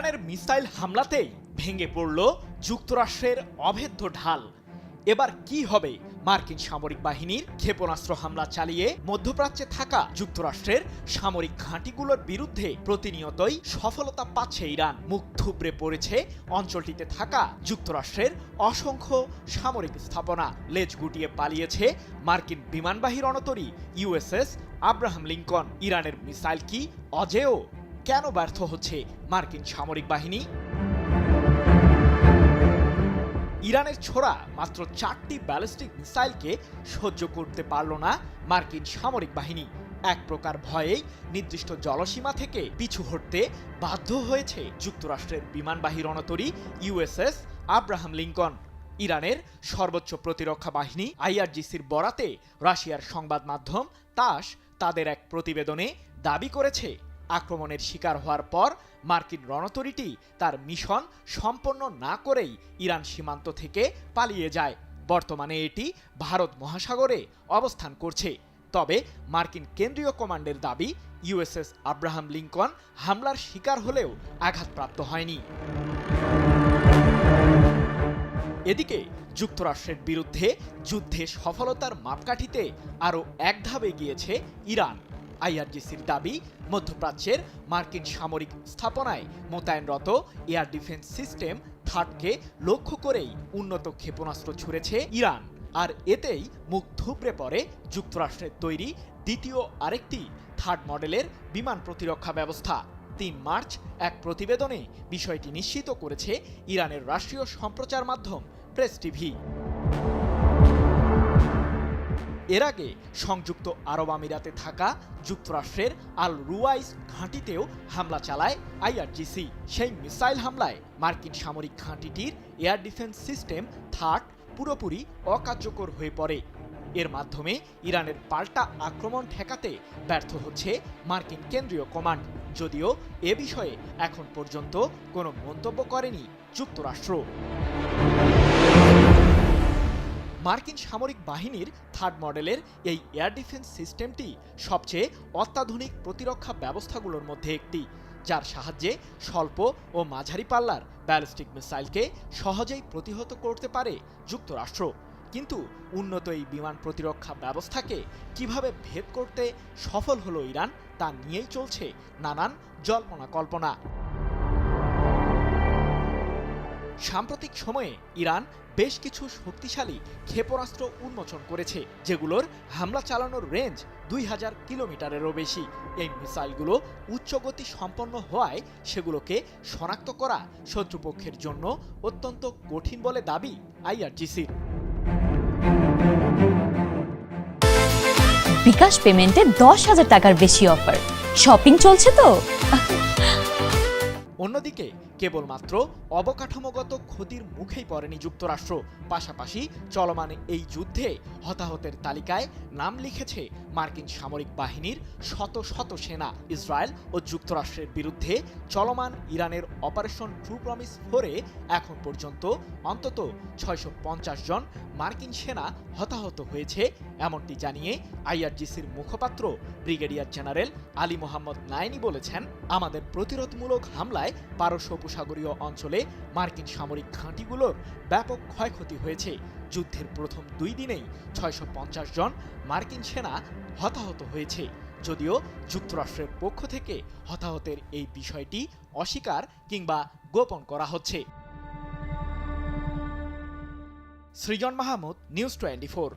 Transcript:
ইরানের মিসাইল হামলাতেই ভেঙে পড়ল যুক্তরাষ্ট্রের অভেদ্য ঢাল। এবার কি হবে মার্কিন সামরিক বাহিনীর? ক্ষেপণাস্ত্র হামলা চালিয়ে মধ্যপ্রাচ্যে থাকা যুক্তরাষ্ট্রের সামরিক ঘাঁটিগুলোর বিরুদ্ধে প্রতিনিয়তই সফলতা পাচ্ছে ইরান। মুখ থুবড়ে পড়েছে অঞ্চলটিতে থাকা যুক্তরাষ্ট্রের অসংখ্য সামরিক স্থাপনা। লেজ গুটিয়ে পালিয়েছে মার্কিন বিমানবাহী রণতরী ইউএসএস আব্রাহাম লিঙ্কন। ইরানের মিসাইল কি অজেয়? কেন ব্যর্থ হচ্ছে মার্কিন সামরিক বাহিনী? ইরানের ছোড়া মাত্র 4টি ব্যালিস্টিক মিসাইলকে সহ্য করতে পারল না মার্কিন সামরিক বাহিনী। এক প্রকার ভয়েই নির্দিষ্ট জলসীমা থেকে পিছু হটতে বাধ্য হয়েছে যুক্তরাষ্ট্রের বিমানবাহী রণতরী ইউএসএস আব্রাহাম লিঙ্কন। ইরানের সর্বোচ্চ প্রতিরক্ষা বাহিনী আইআরজিসির বরাতে রাশিয়ার সংবাদ মাধ্যম তাস তাদের এক প্রতিবেদনে দাবি করেছে, আক্রমণের শিকার হওয়ার পর মার্কিন রণতরীটি তার মিশন সম্পন্ন না করেই ইরান সীমান্ত থেকে পালিয়ে যায়। বর্তমানে এটি ভারত মহাসাগরে অবস্থান করছে। তবে মার্কিন কেন্দ্রীয় কমান্ডের দাবি, ইউএসএস আব্রাহাম লিঙ্কন হামলার শিকার হলেও আঘাতপ্রাপ্ত হয়নি। এদিকে যুক্তরাষ্ট্রের বিরুদ্ধে যুদ্ধে সফলতার মাপকাঠিতে আরও এক ধাপ এগিয়েছে ইরান। আইআরজিসির দাবি, মধ্যপ্রাচ্যের মার্কিন সামরিক স্থাপনায় মোতায়েনরত এয়ার ডিফেন্স সিস্টেম থার্ডকে লক্ষ্য করেই উন্নত ক্ষেপণাস্ত্র ছুড়েছে ইরান। আর এতেই মুখ থুবড়ে পড়ে যুক্তরাষ্ট্রের তৈরি দ্বিতীয় আরেকটি থার্ড মডেলের বিমান প্রতিরক্ষা ব্যবস্থা। 3 মার্চ এক প্রতিবেদনে বিষয়টি নিশ্চিত করেছে ইরানের রাষ্ট্রীয় সম্প্রচার মাধ্যম প্রেস টিভি। এর আগে সংযুক্ত আরব আমিরাতে থাকা যুক্তরাষ্ট্রের আল রুয়াইস ঘাঁটিতেও হামলা চালায় আইআরজিসি। সেই মিসাইল হামলায় মার্কিন সামরিক ঘাঁটিটির এয়ার ডিফেন্স সিস্টেম থার্ড পুরোপুরি অকার্যকর হয়ে পড়ে। এর মাধ্যমে ইরানের পাল্টা আক্রমণ ঠেকাতে ব্যর্থ হচ্ছে মার্কিন কেন্দ্রীয় কমান্ড, যদিও এ বিষয়ে এখন পর্যন্ত কোনো মন্তব্য করেনি যুক্তরাষ্ট্র। মার্কিন সামরিক বাহিনীর থার্ড মডেলের এই এয়ার ডিফেন্স সিস্টেমটি সবচেয়ে অত্যাধুনিক প্রতিরক্ষা ব্যবস্থাগুলোর মধ্যে একটি, যার সাহায্যে স্বল্প ও মাঝারি পাল্লার ব্যালিস্টিক মিসাইলকে সহজেই প্রতিহত করতে পারে যুক্তরাষ্ট্র। কিন্তু উন্নত এই বিমান প্রতিরক্ষা ব্যবস্থাকে কিভাবে ভেদ করতে সফল হলো ইরান, তা নিয়েই চলছে নানান জল্পনা কল্পনা। সাম্প্রতিক সময়ে ইরান বেশ কিছু শক্তিশালী ক্ষেপণাস্ত্র উন্মোচন করেছে, যেগুলোর হামলা চালানোর রেঞ্জ 2000 কিলোমিটারেরও বেশি। এই মিসাইলগুলো উচ্চগতি সম্পন্ন হওয়ায় সেগুলোকে শনাক্ত করা শত্রুপক্ষের জন্য অত্যন্ত কঠিন বলে দাবি আইআরজিসির। বিকাশ পেমেন্টে 10,000 টাকার বেশি অফার, শপিং চলছে তো। অন্যদিকে কেবলমাত্র অবকাঠামোগত ক্ষতির মুখেই পড়েনি যুক্তরাষ্ট্র, পাশাপাশি চলমান এই যুদ্ধে হতাহতের তালিকায় নাম লিখেছে মার্কিন সামরিক বাহিনীর শত শত সেনা। ইসরায়েল ও যুক্তরাষ্ট্রের বিরুদ্ধে চলমান ইরানের অপারেশন ট্রু প্রমিস 4-এ এখন পর্যন্ত অন্তত 650 জন মার্কিন সেনা হতাহত হয়েছে, এমনটি জানিয়ে আইআরজিসির মুখপাত্র ব্রিগেডিয়ার জেনারেল আলী মোহাম্মদ নাইনি বলেছেন, আমাদের প্রতিরোধমূলক হামলায় পারস্য উপসাগরীয় অঞ্চলে মার্কিন সামরিক ঘাঁটিগুলোর ব্যাপক ক্ষয়ক্ষতি হয়েছে। যুদ্ধের প্রথম 2 দিনেই 650 জন মার্কিন সেনা হতাহত হয়েছে, যদিও যুক্তরাষ্ট্রের পক্ষ থেকে হতাহতের এই বিষয়টি অস্বীকার কিংবা গোপন করা হচ্ছে। সৃজন মাহমুদ, নিউজ 24।